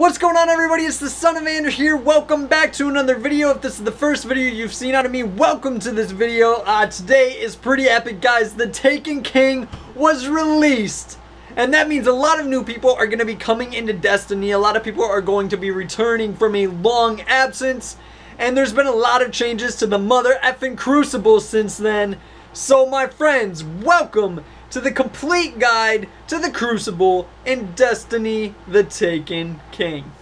What's going on, everybody? It's the Son of Andrew here. Welcome back to another video. If this is the first video you've seen out of me, welcome to this video. Today is pretty epic, guys. The Taken King was released, and that means a lot of new people are going to be coming into Destiny. A lot of people are going to be returning from a long absence, and there's been a lot of changes to the mother effing Crucible since then. So my friends, welcome to the complete guide to the Crucible in Destiny: The Taken King.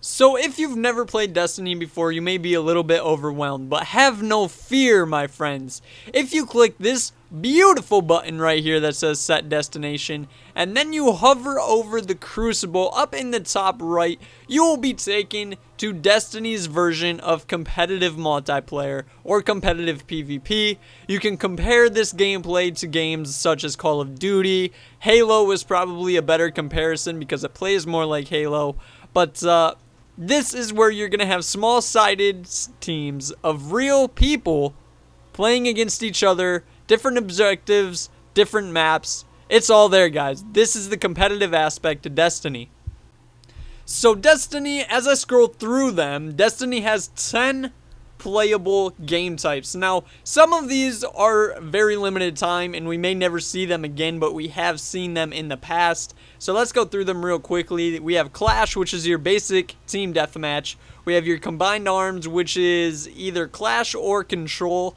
So if you've never played Destiny before, you may be a little bit overwhelmed, but have no fear, my friends. If you click this beautiful button right here that says set destination, and then you hover over the Crucible up in the top right, you will be taken to Destiny's version of competitive multiplayer or competitive PvP. You can compare this gameplay to games such as Call of Duty. Halo is probably a better comparison because it plays more like Halo, but this is where you're going to have small-sided teams of real people playing against each other, different objectives, different maps. It's all there, guys. This is the competitive aspect of Destiny. So Destiny, as I scroll through them, Destiny has 10 playable game types. Now, some of these are very limited time and we may never see them again, but we have seen them in the past. So let's go through them real quickly. We have Clash, which is your basic team deathmatch. We have your Combined Arms, which is either Clash or Control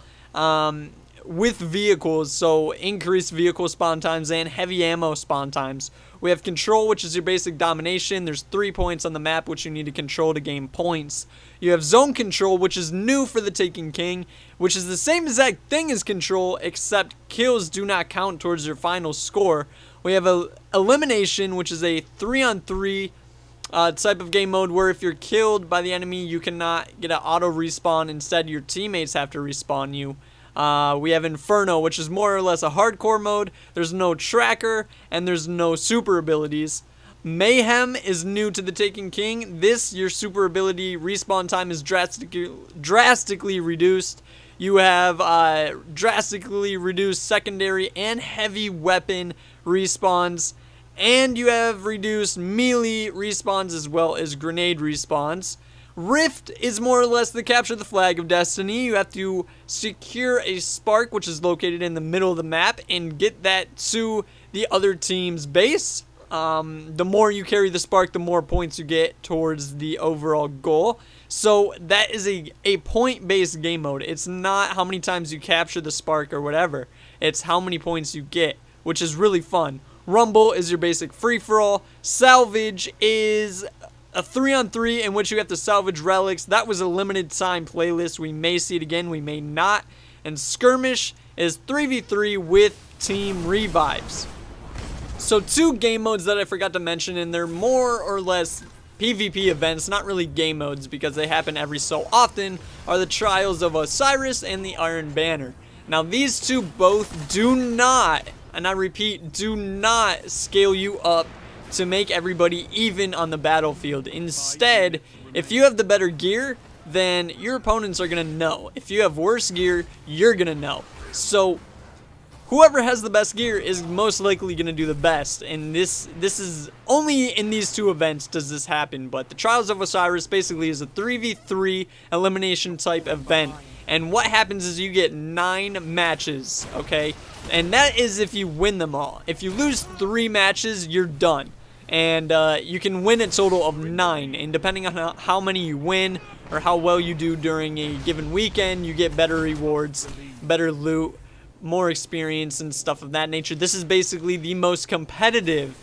with vehicles, so increased vehicle spawn times and heavy ammo spawn times. We have Control, which is your basic domination. There's 3 points on the map which you need to control to gain points. You have Zone Control, which is new for the Taken King, which is the same exact thing as Control, except kills do not count towards your final score. We have Elimination, which is a 3-on-3 type of game mode where if you're killed by the enemy, you cannot get an auto respawn. Instead, your teammates have to respawn you. We have Inferno, which is more or less a hardcore mode. There's no tracker, and there's no super abilities. Mayhem is new to the Taken King. Your super ability respawn time is drastically reduced. You have drastically reduced secondary and heavy weapon respawns. And you have reduced melee respawns as well as grenade respawns. Rift is more or less the capture the flag of Destiny. You have to secure a spark, which is located in the middle of the map, and get that to the other team's base. The more you carry the spark, the more points you get towards the overall goal. So that is a point-based game mode. It's not how many times you capture the spark or whatever. It's how many points you get, which is really fun. Rumble is your basic free-for-all. Salvage is a 3-on-3 in which you have to salvage relics. That was a limited time playlist. We may see it again, we may not. And Skirmish is 3v3 with team revives. So 2 game modes that I forgot to mention, and they're more or less PvP events, not really game modes because they happen every so often, are the Trials of Osiris and the Iron Banner. Now these two both do not, and I repeat, do not scale you up to make everybody even on the battlefield. Instead, if you have the better gear, then your opponents are going to know. If you have worse gear, you're going to know. So whoever has the best gear is most likely going to do the best, and this is only in these 2 events does this happen. But the Trials of Osiris basically is a 3v3 elimination type event, and what happens is you get 9 matches, okay? And that is if you win them all. If you lose 3 matches, you're done. And you can win a total of 9, and depending on how many you win or how well you do during a given weekend, you get better rewards, better loot, more experience, and stuff of that nature. This is basically the most competitive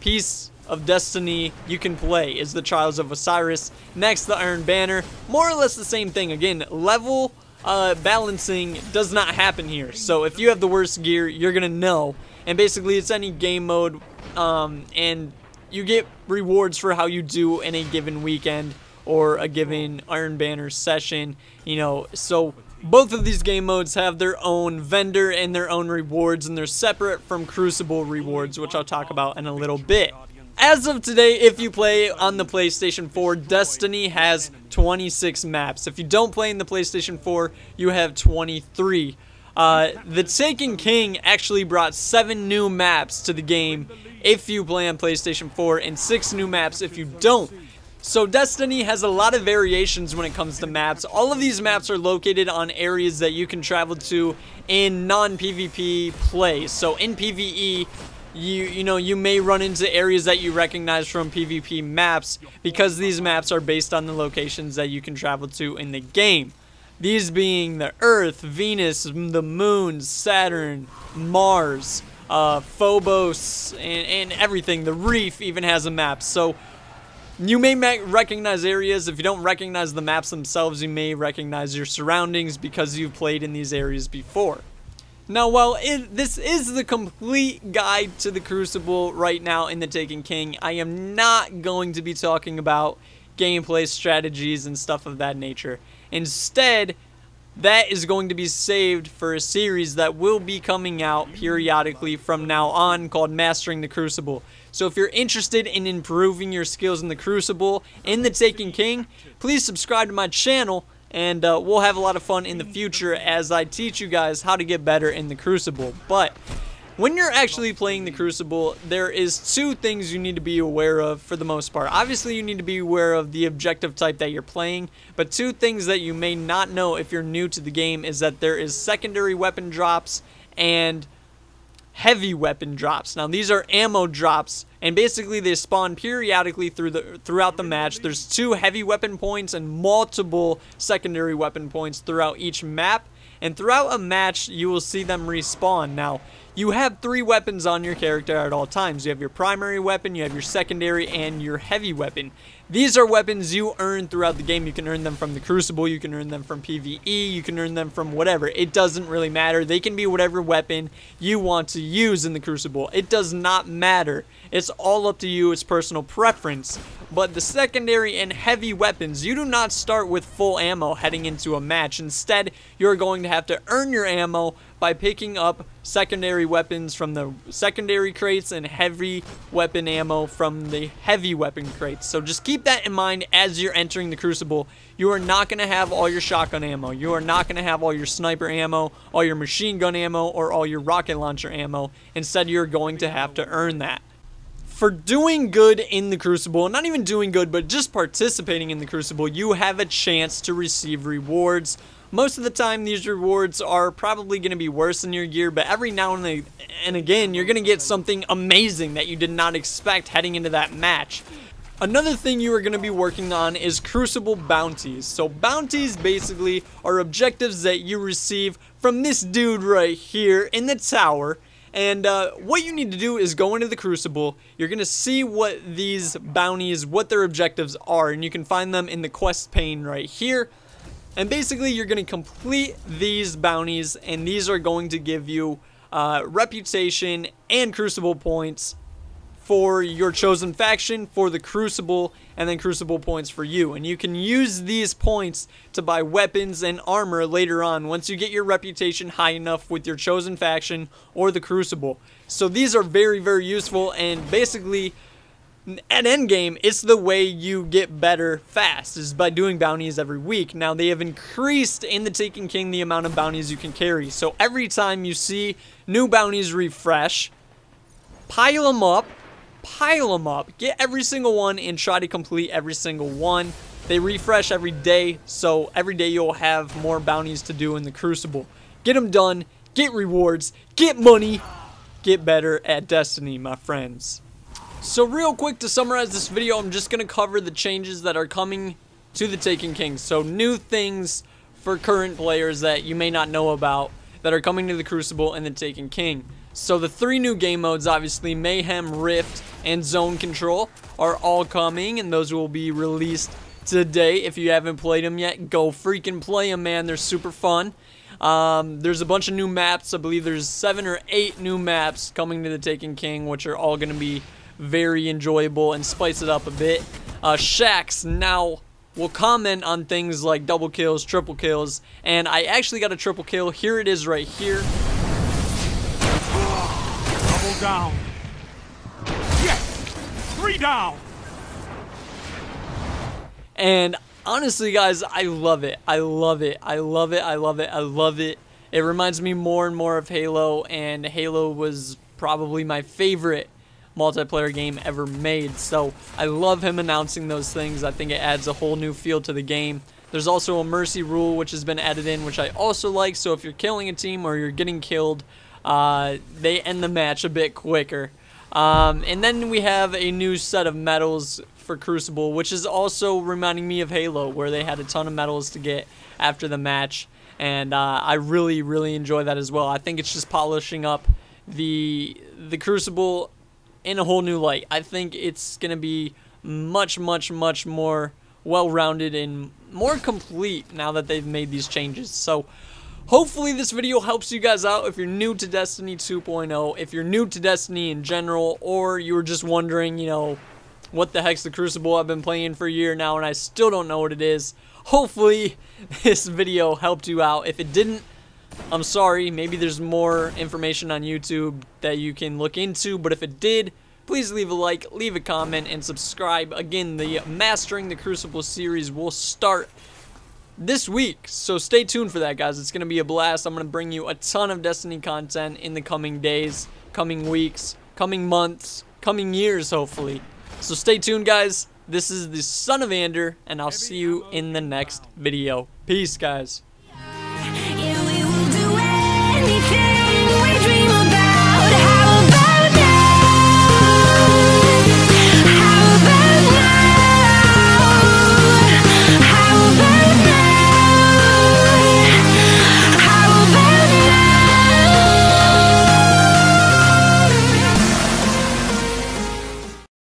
piece of Destiny you can play, is the Trials of Osiris. Next, the Iron Banner. More or less the same thing. Again, level balancing does not happen here. So if you have the worst gear, you're going to know. And basically, it's any game mode, and you get rewards for how you do in a given weekend or a given Iron Banner session, you know. So both of these game modes have their own vendor and their own rewards, and they're separate from Crucible rewards, which I'll talk about in a little bit. As of today, if you play on the PlayStation 4, Destiny has 26 maps. If you don't play in the PlayStation 4, you have 23. The Taken King actually brought 7 new maps to the game if you play on PlayStation 4, and 6 new maps if you don't. So Destiny has a lot of variations when it comes to maps. All of these maps are located on areas that you can travel to in non-PvP play. So in PvE, you may run into areas that you recognize from PvP maps because these maps are based on the locations that you can travel to in the game. These being the Earth, Venus, the Moon, Saturn, Mars, Phobos, and everything. The Reef even has a map. So you may recognize areas. If you don't recognize the maps themselves, you may recognize your surroundings because you've played in these areas before. Now, while this is the complete guide to the Crucible right now in the Taken King, I am not going to be talking about gameplay strategies and stuff of that nature. Instead, that is going to be saved for a series that will be coming out periodically from now on called Mastering the Crucible. So if you're interested in improving your skills in the Crucible, in the Taken King, please subscribe to my channel. And we'll have a lot of fun in the future as I teach you guys how to get better in the Crucible. But when you're actually playing the Crucible, there is 2 things you need to be aware of for the most part. Obviously, you need to be aware of the objective type that you're playing. But 2 things that you may not know if you're new to the game is that there is secondary weapon drops and heavy weapon drops. Now these are ammo drops, and basically they spawn periodically throughout the match. There's 2 heavy weapon points and multiple secondary weapon points throughout each map, and throughout a match you will see them respawn. Now you have 3 weapons on your character at all times. You have your primary weapon, you have your secondary, and your heavy weapon. These are weapons you earn throughout the game. You can earn them from the Crucible, you can earn them from PvE, you can earn them from whatever. It doesn't really matter. They can be whatever weapon you want to use in the Crucible. It does not matter. It's all up to you. It's personal preference. But the secondary and heavy weapons, you do not start with full ammo heading into a match. Instead, you're going to have to earn your ammo by picking up secondary weapons from the secondary crates and heavy weapon ammo from the heavy weapon crates. So just keep that in mind as you're entering the Crucible. You are not going to have all your shotgun ammo. You are not going to have all your sniper ammo, all your machine gun ammo, or all your rocket launcher ammo. Instead, you're going to have to earn that. For doing good in the Crucible, not even doing good, but just participating in the Crucible, you have a chance to receive rewards. Most of the time, these rewards are probably going to be worse than your gear, but every now and again, you're going to get something amazing that you did not expect heading into that match. Another thing you are going to be working on is Crucible bounties. So bounties basically are objectives that you receive from this dude right here in the tower. And what you need to do is go into the Crucible. You're going to see what these bounties, what their objectives are, and you can find them in the quest pane right here. And basically, you're going to complete these bounties, and these are going to give you reputation and Crucible points for your chosen faction, for the Crucible, and then Crucible points for you. And you can use these points to buy weapons and armor later on once you get your reputation high enough with your chosen faction or the Crucible. So these are very, very useful, and basically at endgame, it's the way you get better fast, is by doing bounties every week. Now, they have increased in the Taken King the amount of bounties you can carry. So every time you see new bounties refresh, pile them up, get every single one and try to complete every single one. They refresh every day, so every day you'll have more bounties to do in the Crucible. Get them done, get rewards, get money, get better at Destiny, my friends. So real quick to summarize this video, I'm just going to cover the changes that are coming to the Taken King. So new things for current players that you may not know about that are coming to the Crucible and the Taken King. So the 3 new game modes, obviously Mayhem, Rift, and Zone Control, are all coming, and those will be released today. If you haven't played them yet, go freaking play them, man. They're super fun. There's a bunch of new maps. I believe there's 7 or 8 new maps coming to the Taken King, which are all going to be very enjoyable and spice it up a bit. Shaxx now will comment on things like double kills, triple kills, and I actually got a triple kill. Here it is right here. Double down. Yes! Enemy down! And honestly, guys, I love it. I love it. I love it. I love it. I love it. It reminds me more and more of Halo, and Halo was probably my favorite multiplayer game ever made. So I love him announcing those things. I think it adds a whole new feel to the game. There's also a mercy rule which has been added in, which I also like. So if you're killing a team or you're getting killed, they end the match a bit quicker. And then we have a new set of medals for Crucible, which is also reminding me of Halo, where they had a ton of medals to get after the match. And I really, really enjoy that as well. I think it's just polishing up the Crucible in a whole new light. I think it's going to be much, much, much more well-rounded and more complete now that they've made these changes. So hopefully this video helps you guys out if you're new to Destiny 2.0, if you're new to Destiny in general, or you were just wondering, you know, what the heck's the Crucible? I've been playing for a year now and I still don't know what it is. Hopefully this video helped you out. If it didn't, I'm sorry. Maybe there's more information on YouTube that you can look into, but if it did, please leave a like, leave a comment, and subscribe. Again, the Mastering the Crucible series will start this week, so stay tuned for that, guys. It's going to be a blast. I'm going to bring you a ton of Destiny content in the coming days, coming weeks, coming months, coming years, hopefully. So stay tuned, guys. This is the Son of Ander, and I'll see you in the next video. Peace, guys.